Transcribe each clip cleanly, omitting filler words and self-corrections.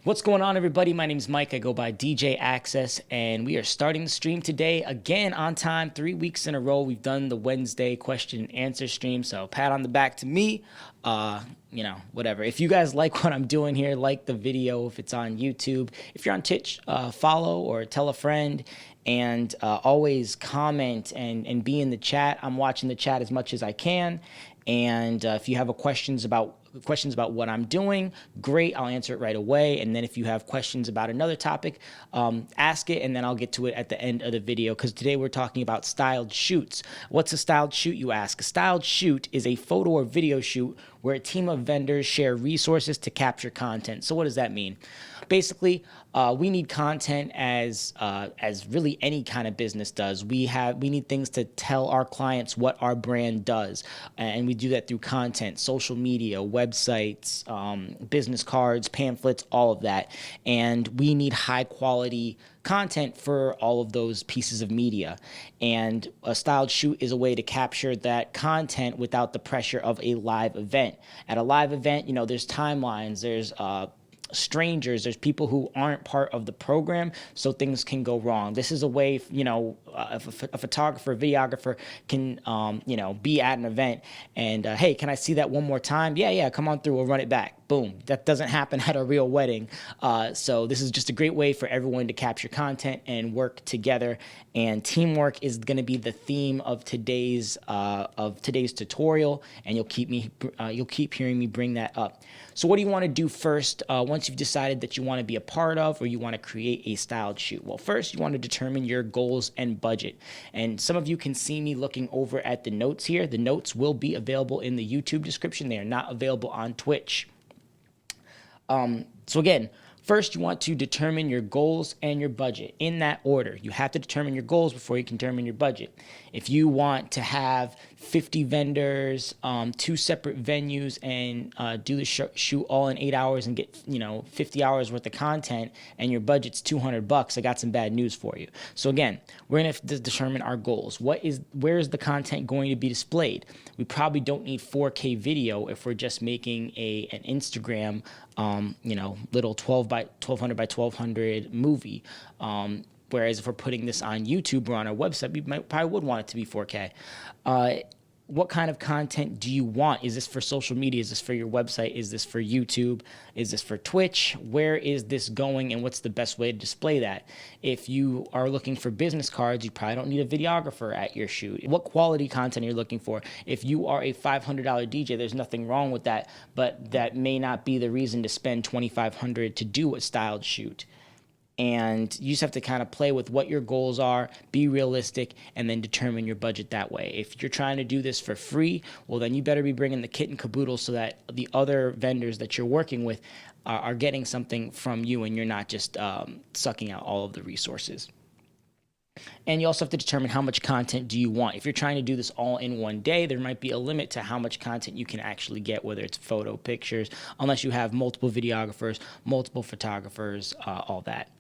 What's going on, everybody? My name is Mike. I go by DJ Access, and we are starting the stream today again on time. 3 weeks in a row, we've done the Wednesday question and answer stream. So pat on the back to me. Whatever. If you guys like what I'm doing here, like the video. If it's on YouTube, if you're on Twitch, follow or tell a friend. And always comment and be in the chat. I'm watching the chat as much as I can. And if you have questions about what I'm doing, great, I'll answer it right away. And then if you have questions about another topic, ask it, and then I'll get to it at the end of the video, because today we're talking about styled shoots. What's a styled shoot, you ask? A styled shoot is a photo or video shoot where a team of vendors share resources to capture content. So what does that mean? Basically, we need content as really any kind of business does. We need things to tell our clients what our brand does, and we do that through content, social media, websites, business cards, pamphlets, all of that. And we need high quality content for all of those pieces of media. And a styled shoot is a way to capture that content without the pressure of a live event. At a live event, there's timelines, there's strangers, there's people who aren't part of the program, so things can go wrong. This is a way, a photographer, a videographer can, be at an event and, hey, can I see that one more time? Yeah, come on through, we'll run it back. Boom. That doesn't happen at a real wedding. So this is just a great way for everyone to capture content and work together. And teamwork is going to be the theme of today's tutorial, and you'll keep hearing me bring that up. So what do you want to do first once you've decided that you want to be a part of or you want to create a styled shoot? Well, first you want to determine your goals and budget. And some of you can see me looking over at the notes here. The notes will be available in the YouTube description. They are not available on Twitch. So again, first you want to determine your goals and your budget in that order. You have to determine your goals before you can determine your budget. If you want to have 50 vendors, 2 separate venues, and do the shoot all in 8 hours and get 50 hours worth of content, and your budget's $200, I got some bad news for you. So again, we're gonna have to determine our goals. Where is the content going to be displayed? We probably don't need 4K video if we're just making an Instagram, little 1200 by 1200 movie. Whereas if we're putting this on YouTube or on our website, we probably would want it to be 4K. What kind of content do you want? Is this for social media? Is this for your website? Is this for YouTube? Is this for Twitch? Where is this going, and what's the best way to display that? If you are looking for business cards, you probably don't need a videographer at your shoot. What quality content are you looking for? If you are a $500 DJ, there's nothing wrong with that, but that may not be the reason to spend $2,500 to do a styled shoot. And you just have to kind of play with what your goals are, be realistic, and then determine your budget that way. If you're trying to do this for free, well, then you better be bringing the kit and caboodle so that the other vendors that you're working with are getting something from you, and you're not just sucking out all of the resources. And you also have to determine how much content do you want. If you're trying to do this all in one day, there might be a limit to how much content you can actually get, whether it's photo, pictures, unless you have multiple videographers, multiple photographers, all that.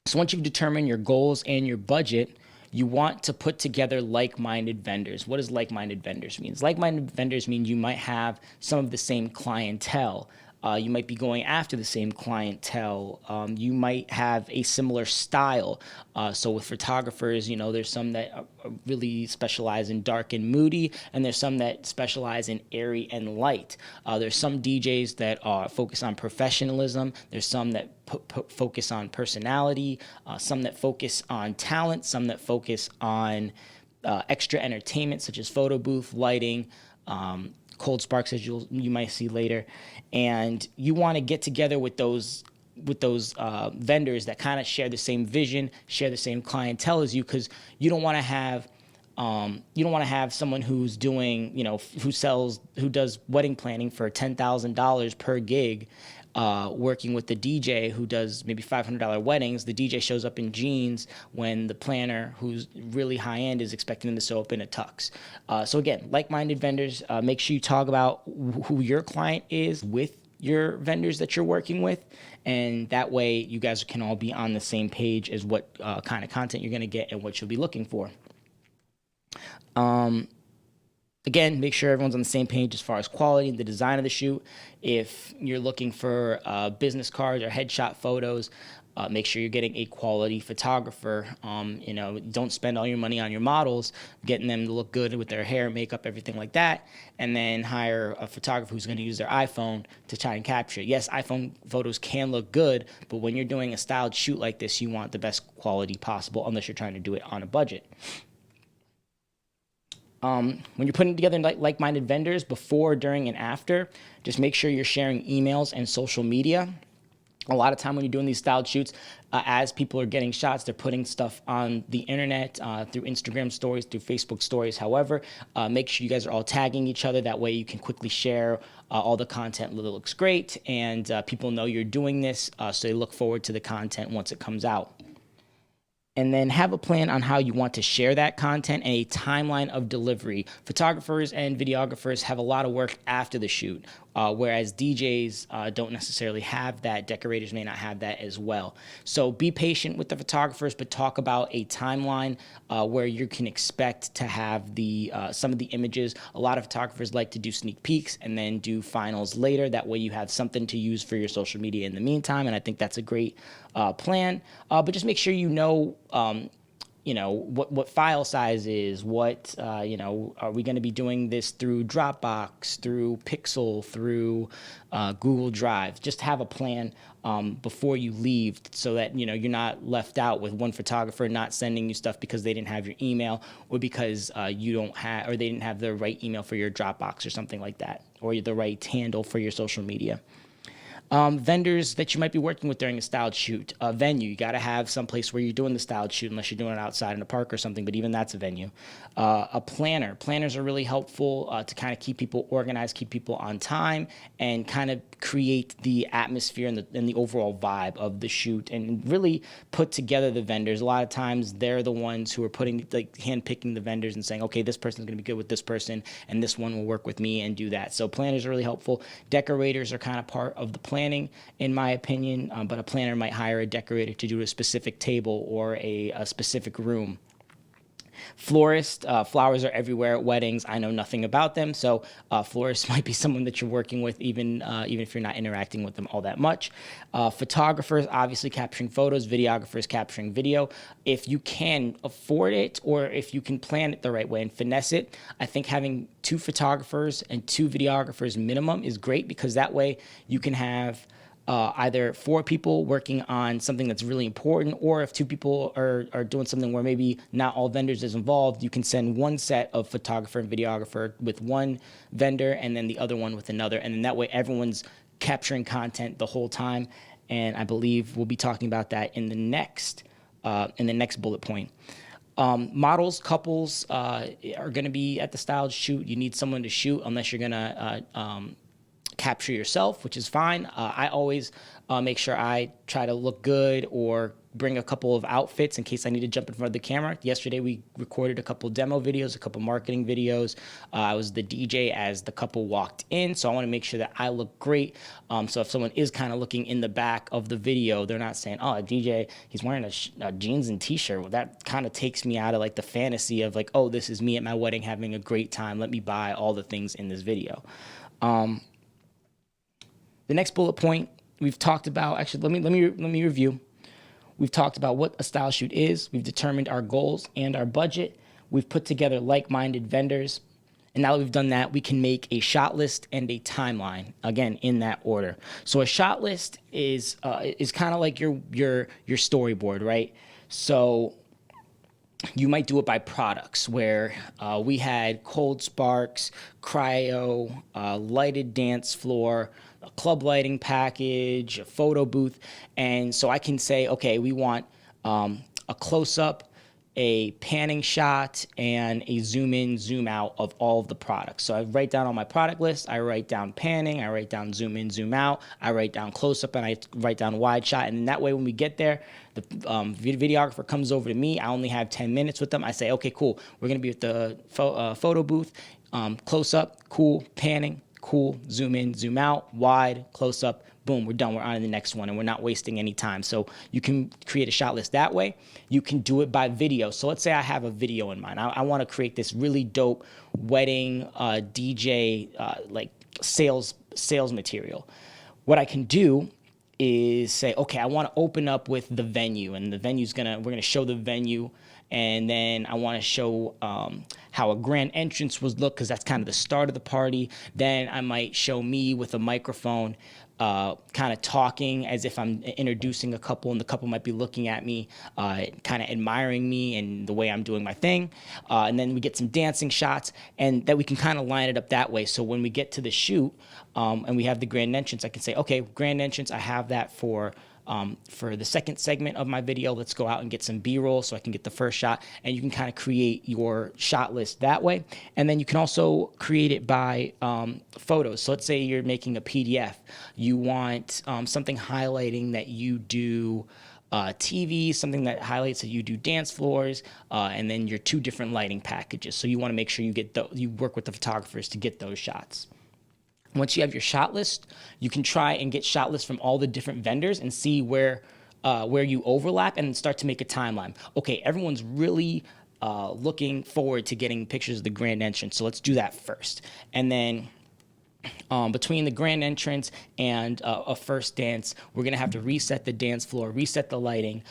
So once you've determined your goals and your budget, you want to put together like-minded vendors. What does like-minded vendors mean? Like-minded vendors mean you might have some of the same clientele. You might be going after the same clientele. You might have a similar style. So with photographers, there's some that really specialize in dark and moody, and there's some that specialize in airy and light. There's some DJs that focus on professionalism. There's some that focus on personality, some that focus on talent, some that focus on extra entertainment, such as photo booth, lighting, cold sparks, as you might see later. And you want to get together with those vendors that kind of share the same vision, share the same clientele as you, because you don't want to have someone who's doing, who does wedding planning for $10,000 per gig, working with the DJ who does maybe $500 weddings. The DJ shows up in jeans when the planner, who's really high end, is expecting them to show up in a tux. So again, like-minded vendors, make sure you talk about who your client is with your vendors that you're working with, and that way you guys can all be on the same page as what kind of content you're going to get and what you'll be looking for. Again, make sure everyone's on the same page as far as quality and the design of the shoot. If you're looking for business cards or headshot photos, make sure you're getting a quality photographer. Don't spend all your money on your models, getting them to look good with their hair, makeup, everything like that, and then hire a photographer who's going to use their iPhone to try and capture it. Yes, iPhone photos can look good, but when you're doing a styled shoot like this, you want the best quality possible, unless you're trying to do it on a budget. When you're putting together like-minded vendors before, during, and after, just make sure you're sharing emails and social media. A lot of time when you're doing these styled shoots, as people are getting shots, they're putting stuff on the internet through Instagram stories, through Facebook stories. However, make sure you guys are all tagging each other. That way you can quickly share all the content that looks great, and people know you're doing this, so they look forward to the content once it comes out. And then have a plan on how you want to share that content and a timeline of delivery. Photographers and videographers have a lot of work after the shoot, whereas DJs don't necessarily have that. Decorators may not have that as well. So be patient with the photographers, but talk about a timeline where you can expect to have some of the images. A lot of photographers like to do sneak peeks and then do finals later. That way you have something to use for your social media in the meantime, and I think that's a great plan. But just make sure you know what file size is, are we going to be doing this through Dropbox, through Pixel, through Google Drive. Just have a plan before you leave, so that you're not left out with one photographer not sending you stuff because they didn't have your email, or because you don't have, or they didn't have the right email for your Dropbox or something like that, or the right handle for your social media. Vendors that you might be working with during a styled shoot. A venue, you got to have some place where you're doing the styled shoot, unless you're doing it outside in a park or something, but even that's a venue. A planner. Planners are really helpful to kind of keep people organized, keep people on time, and kind of create the atmosphere and the overall vibe of the shoot, and really put together the vendors. A lot of times they're the ones who are handpicking the vendors and saying, okay, this person's going to be good with this person, and this one will work with me, and do that. So planners are really helpful. Decorators are kind of part of the planning, in my opinion, but a planner might hire a decorator to do a specific table or a specific room. Florist, flowers are everywhere at weddings. I know nothing about them, so florist might be someone that you're working with, even if you're not interacting with them all that much. Photographers, obviously capturing photos. Videographers capturing video. If you can afford it, or if you can plan it the right way and finesse it, I think having 2 photographers and 2 videographers minimum is great, because that way you can have either 4 people working on something that's really important, or if 2 people are doing something where maybe not all vendors is involved, you can send one set of photographer and videographer with one vendor, and then the other one with another, and then that way everyone's capturing content the whole time. And I believe we'll be talking about that in the next bullet point. Models, couples are going to be at the styled shoot. You need someone to shoot, unless you're going to capture yourself, which is fine. I always make sure I try to look good, or bring a couple of outfits in case I need to jump in front of the camera. Yesterday we recorded a couple demo videos, a couple marketing videos. I was the DJ as the couple walked in, so I want to make sure that I look great. So if someone is kind of looking in the back of the video, they're not saying, oh, a DJ, he's wearing a jeans and t-shirt. Well, that kind of takes me out of the fantasy of oh, this is me at my wedding having a great time. Let me buy all the things in this video. The next bullet point we've talked about, actually, let me review. We've talked about what a style shoot is. We've determined our goals and our budget. We've put together like-minded vendors. And now that we've done that, we can make a shot list and a timeline, again, in that order. So a shot list is kind of like your storyboard, right? So you might do it by products, where we had cold sparks, cryo, lighted dance floor, a club lighting package, a photo booth. And so I can say, okay, we want a close-up, a panning shot, and a zoom in, zoom out of all of the products. So I write down on my product list, I write down panning, I write down zoom in, zoom out, I write down close up, and I write down wide shot. And that way, when we get there, the videographer comes over to me. I only have 10 minutes with them. I say, okay, cool. We're going to be at the photo booth, close up, cool, panning, cool, zoom in, zoom out, wide, close up, boom, we're done. We're on to the next one, and we're not wasting any time. So you can create a shot list that way. You can do it by video. So let's say I have a video in mind. I want to create this really dope wedding DJ like sales material. What I can do is say, okay, I want to open up with the venue, and the venue's we're gonna show the venue, and then I want to show how a grand entrance would look, because that's kind of the start of the party. Then I might show me with a microphone, kind of talking as if I'm introducing a couple, and the couple might be looking at me, kind of admiring me and the way I'm doing my thing. And then we get some dancing shots, and that we can kind of line it up that way. So when we get to the shoot, and we have the grand entrance, I can say, okay, grand entrance, I have that for the second segment of my video. Let's go out and get some B-roll so I can get the first shot. And you can kind of create your shot list that way. And then you can also create it by photos. So let's say you're making a PDF. You want something highlighting that you do TV, something that highlights that you do dance floors, and then your 2 different lighting packages. So you want to make sure you work with the photographers to get those shots. Once you have your shot list, you can try and get shot lists from all the different vendors and see where you overlap, and start to make a timeline. Okay, everyone's really looking forward to getting pictures of the grand entrance, so let's do that first. And then between the grand entrance and a first dance, we're gonna have to reset the dance floor, reset the lighting.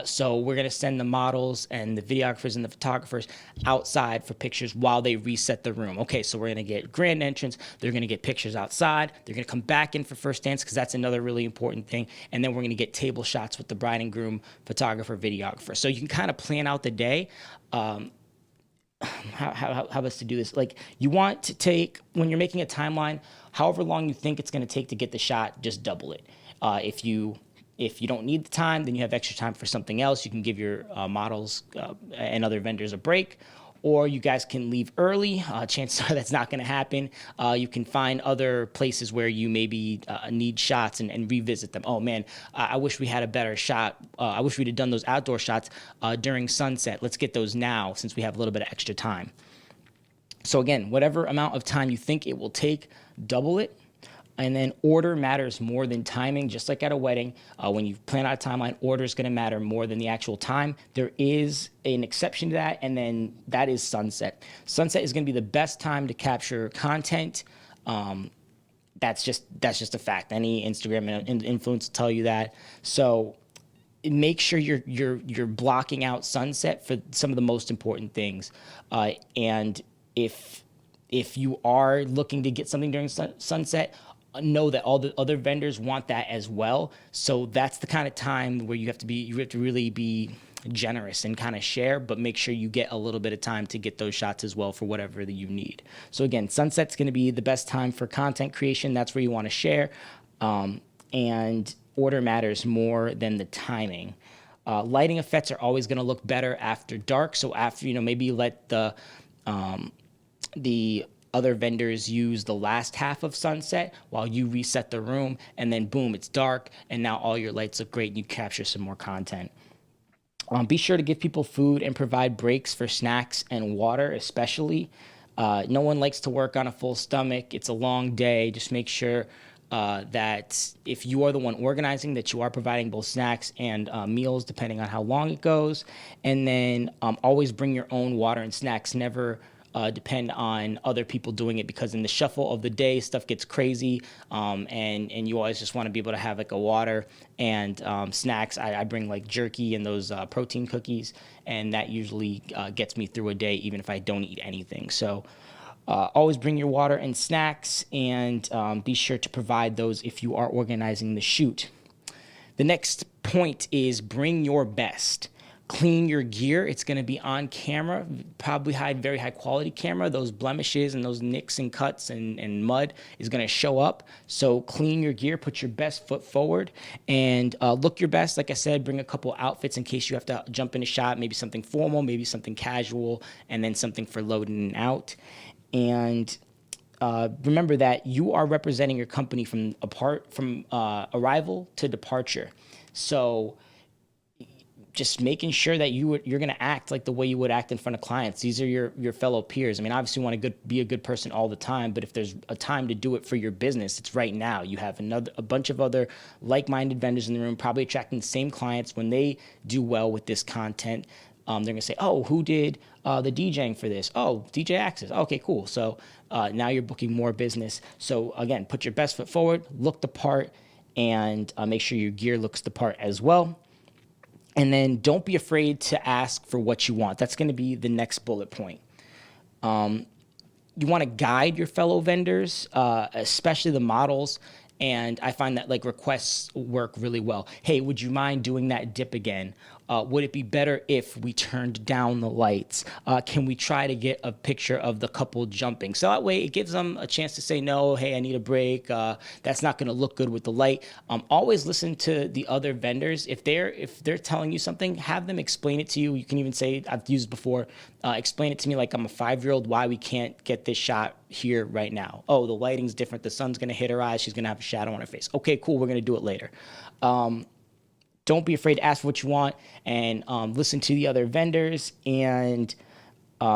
So we're gonna send the models and the videographers and the photographers outside for pictures while they reset the room. Okay, so we're gonna get grand entrance, they're gonna get pictures outside, they're gonna come back in for first dance, because that's another really important thing, and then we're gonna get table shots with the bride and groom, photographer, videographer. So you can kind of plan out the day. How best to do this? Like, you want to take, when you're making a timeline, however long you think it's going to take to get the shot, just double it. If you don't need the time, then you have extra time for something else. You can give your models and other vendors a break, or you guys can leave early. Chances are that's not going to happen. You can find other places where you maybe need shots and revisit them. Oh man, I wish we had a better shot. I wish we'd have done those outdoor shots during sunset. Let's get those now, since we have a little bit of extra time. So again, whatever amount of time you think it will take, double it. And then order matters more than timing, just like at a wedding. When you plan out a timeline, order is going to matter more than the actual time. There is an exception to that, and then that is sunset. Sunset is going to be the best time to capture content. That's just a fact. Any Instagram influencer will tell you that. So make sure you're blocking out sunset for some of the most important things. And if you are looking to get something during sunset, know that all the other vendors want that as well. So that's the kind of time where you have to really be generous and kind of share, but make sure you get a little bit of time to get those shots as well for whatever that you need. So again, sunset's going to be the best time for content creation. That's where you want to share, and order matters more than the timing. Lighting effects are always going to look better after dark. So after, maybe let the other vendors use the last half of sunset while you reset the room, and then boom, it's dark, and now all your lights look great and you capture some more content. Be sure to give people food and provide breaks for snacks and water, especially. No one likes to work on a full stomach. It's a long day. Just make sure that if you are the one organizing, that you are providing both snacks and meals, depending on how long it goes. And then always bring your own water and snacks. Never depend on other people doing it, because in the shuffle of the day, stuff gets crazy, and you always just want to be able to have like a water and snacks. I bring like jerky and those protein cookies, and that usually gets me through a day, even if I don't eat anything. So always bring your water and snacks, and be sure to provide those if you are organizing the shoot. The next point is bring your best. Clean your gear. It's going to be on camera, probably very high quality camera. Those blemishes and those nicks and cuts and mud is going to show up. So clean your gear, put your best foot forward, and look your best. Like I said, bring a couple outfits in case you have to jump in a shot, maybe something formal, maybe something casual, and then something for loading and out. And remember that you are representing your company from arrival to departure. So just making sure that you're going to act like the way you would act in front of clients. These are your fellow peers. I mean, obviously you want to be a good person all the time, but if there's a time to do it for your business, it's right now. You have a bunch of other like-minded vendors in the room, probably attracting the same clients. When they do well with this content, they're going to say, oh, who did the DJing for this? Oh, DJ Access. Okay, cool. So now you're booking more business. So again, put your best foot forward, look the part, and make sure your gear looks the part as well. And then don't be afraid to ask for what you want. That's going to be the next bullet point. You want to guide your fellow vendors, especially the models. And I find that like requests work really well. Hey, would you mind doing that dip again? Would it be better if we turned down the lights? Can we try to get a picture of the couple jumping? So that way it gives them a chance to say, no, hey, I need a break. That's not going to look good with the light. Always listen to the other vendors. If they're telling you something, have them explain it to you. You can even say, I've used before, explain it to me like I'm a 5-year-old, why we can't get this shot here right now. Oh, the lighting's different. The sun's going to hit her eyes. She's going to have a shadow on her face. Okay, cool. We're going to do it later. Don't be afraid to ask for what you want, and listen to the other vendors, and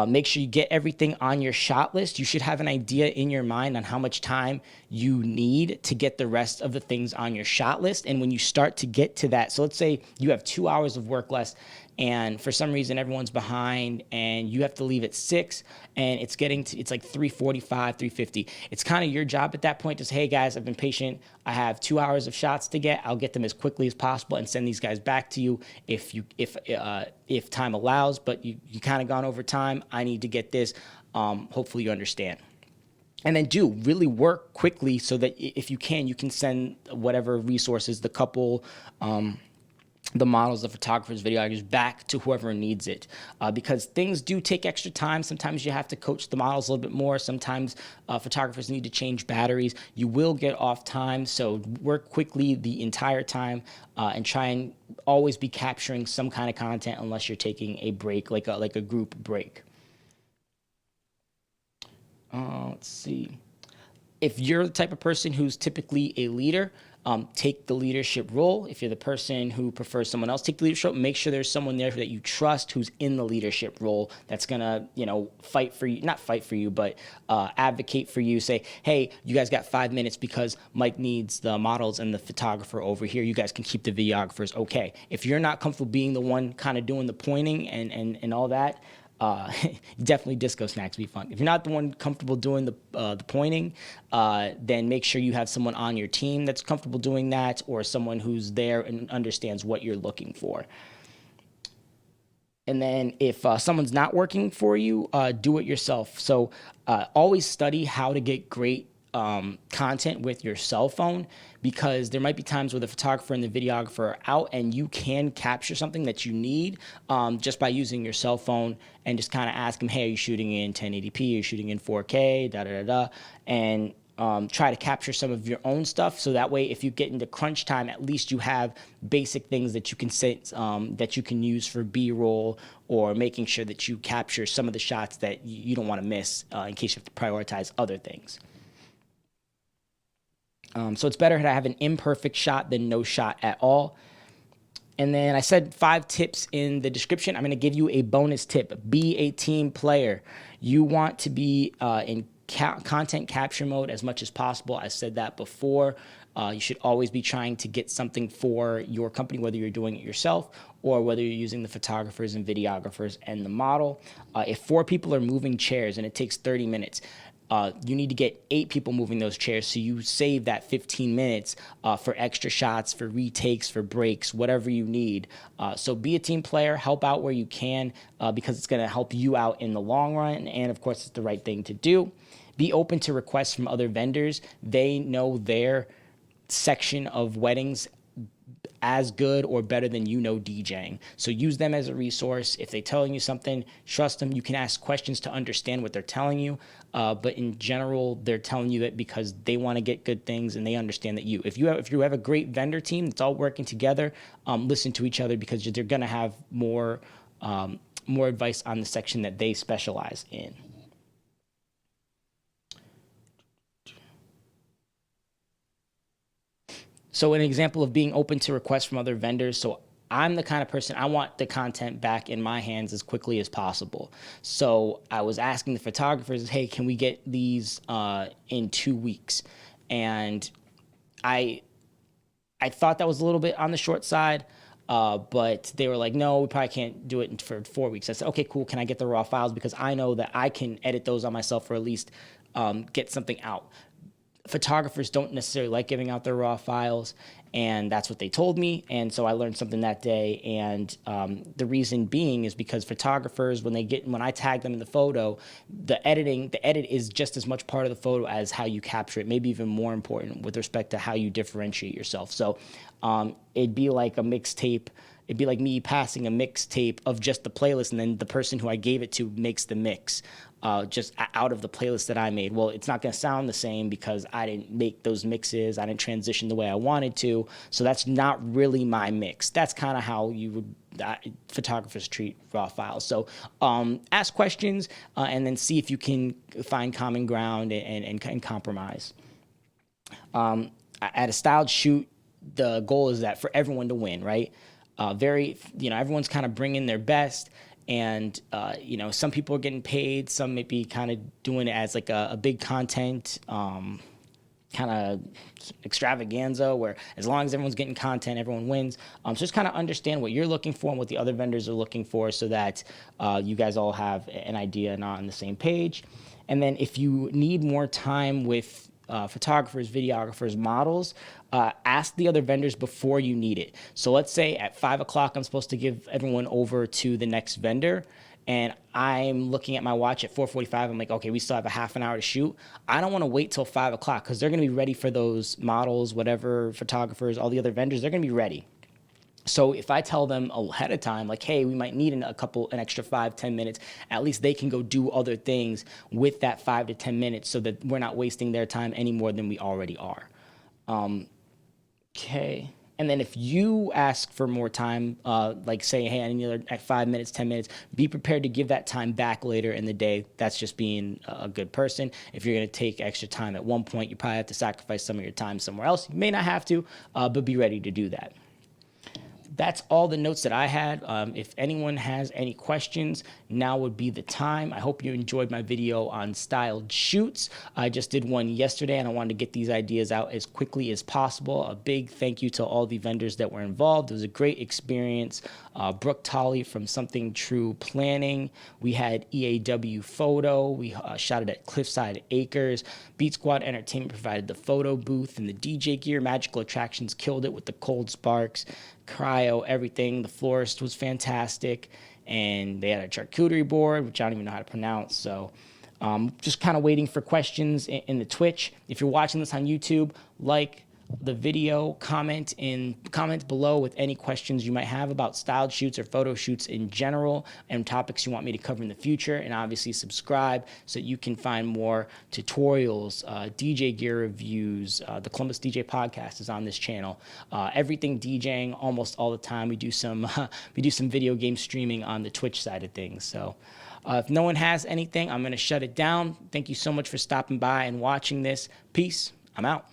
make sure you get everything on your shot list. You should have an idea in your mind on how much time you need to get the rest of the things on your shot list. And when you start to get to that, so let's say you have 2 hours of work less, and for some reason everyone's behind and you have to leave at 6, and it's like 3:45, 3:50. It's kind of your job at that point to say, hey guys, I've been patient. I have 2 hours of shots to get. I'll get them as quickly as possible and send these guys back to you if time allows, but you kind of gone over time. I need to get this. Hopefully you understand. And then really work quickly so that if you can send whatever resources, the couple, the models, the photographers, videographers, back to whoever needs it. Because things do take extra time. Sometimes you have to coach the models a little bit more. Sometimes photographers need to change batteries. You will get off time, so work quickly the entire time, and try and always be capturing some kind of content unless you're taking a break, like a group break. Let's see. If you're the type of person who's typically a leader, take the leadership role. If you're the person who prefers someone else, take the leadership. Make sure there's someone there that you trust who's in the leadership role that's gonna, fight for you, not fight for you, but advocate for you. Say, hey, you guys got 5 minutes because Mike needs the models and the photographer over here. You guys can keep the videographers. Okay. If you're not comfortable being the one kind of doing the pointing and all that, definitely disco snacks be fun. If you're not the one comfortable doing the pointing, then make sure you have someone on your team that's comfortable doing that, or someone who's there and understands what you're looking for. And then if someone's not working for you, do it yourself. So always study how to get great content with your cell phone, because there might be times where the photographer and the videographer are out and you can capture something that you need just by using your cell phone, and just kind of ask them, hey, are you shooting in 1080p? Are you shooting in 4K? And try to capture some of your own stuff, so that way if you get into crunch time, at least you have basic things that you can say, that you can use for B-roll, or making sure that you capture some of the shots that you don't want to miss in case you have to prioritize other things. So it's better to have an imperfect shot than no shot at all. And then I said 5 tips in the description. I'm going to give you a bonus tip. Be a team player. You want to be in content capture mode as much as possible. I said that before. You should always be trying to get something for your company, whether you're doing it yourself or whether you're using the photographers and videographers and the model. If 4 people are moving chairs and it takes 30 minutes, you need to get 8 people moving those chairs, so you save that 15 minutes for extra shots, for retakes, for breaks, whatever you need. So be a team player, help out where you can, because it's going to help you out in the long run, and of course it's the right thing to do. Be open to requests from other vendors. They know their section of weddings as good or better than DJing. So use them as a resource. If they're telling you something, trust them. You can ask questions to understand what they're telling you. But in general, they're telling you that because they want to get good things and they understand that if you have a great vendor team that's all working together, listen to each other, because they're going to have more advice on the section that they specialize in. So an example of being open to requests from other vendors. So I'm the kind of person, I want the content back in my hands as quickly as possible. So I was asking the photographers, hey, can we get these in 2 weeks? And I thought that was a little bit on the short side, but they were like, no, we probably can't do it for 4 weeks. I said, okay, cool. Can I get the raw files? Because I know that I can edit those on myself, or at least get something out. Photographers don't necessarily like giving out their raw files, and that's what they told me. And so I learned something that day. And the reason being is because photographers, when I tag them in the photo, the edit is just as much part of the photo as how you capture it, maybe even more important with respect to how you differentiate yourself. So it'd be like a mixtape. It'd be like me passing a mixtape of just the playlist, and then the person who I gave it to makes the mix just out of the playlist that I made. Well, it's not going to sound the same because I didn't make those mixes. I didn't transition the way I wanted to. So that's not really my mix. That's kind of how photographers treat raw files. So ask questions and then see if you can find common ground and compromise. At a styled shoot, the goal is that for everyone to win, right? Everyone's kind of bringing their best, and some people are getting paid. Some may be kind of doing it as like a big content kind of extravaganza, where as long as everyone's getting content, everyone wins. So just kind of understand what you're looking for and what the other vendors are looking for, so that you guys all have an idea and are on the same page. And then if you need more time with photographers, videographers, models, ask the other vendors before you need it. So let's say at 5 o'clock, I'm supposed to give everyone over to the next vendor, and I'm looking at my watch at 4:45. I'm like, okay, we still have a half an hour to shoot. I don't want to wait till 5 o'clock because they're going to be ready for those models, whatever, photographers, all the other vendors, they're going to be ready. So if I tell them ahead of time, like, hey, we might need an extra 5-10 minutes, at least they can go do other things with that 5 to 10 minutes, so that we're not wasting their time any more than we already are. Okay. And then if you ask for more time, like say, hey, I need another 5 minutes, 10 minutes, be prepared to give that time back later in the day. That's just being a good person. If you're going to take extra time at one point, you probably have to sacrifice some of your time somewhere else. You may not have to, but be ready to do that. That's all the notes that I had. If anyone has any questions, now would be the time. I hope you enjoyed my video on styled shoots. I just did one yesterday, and I wanted to get these ideas out as quickly as possible. A big thank you to all the vendors that were involved. It was a great experience. Brooke Tolley from Something True Planning. We had EAW Photo. We shot it at Cliffside Acres. Beat Squad Entertainment provided the photo booth and the DJ gear. Magical Attractions killed it with the Cold Sparks. Cryo, everything. The florist was fantastic, and they had a charcuterie board, which I don't even know how to pronounce. So just kind of waiting for questions in the Twitch. If you're watching this on YouTube, like the video, comment below with any questions you might have about styled shoots or photo shoots in general, and topics you want me to cover in the future. And obviously subscribe so you can find more tutorials, DJ gear reviews. The Columbus DJ podcast is on this channel. Everything DJing almost all the time. We do some video game streaming on the Twitch side of things. So if no one has anything, I'm going to shut it down. Thank you so much for stopping by and watching this. Peace. I'm out.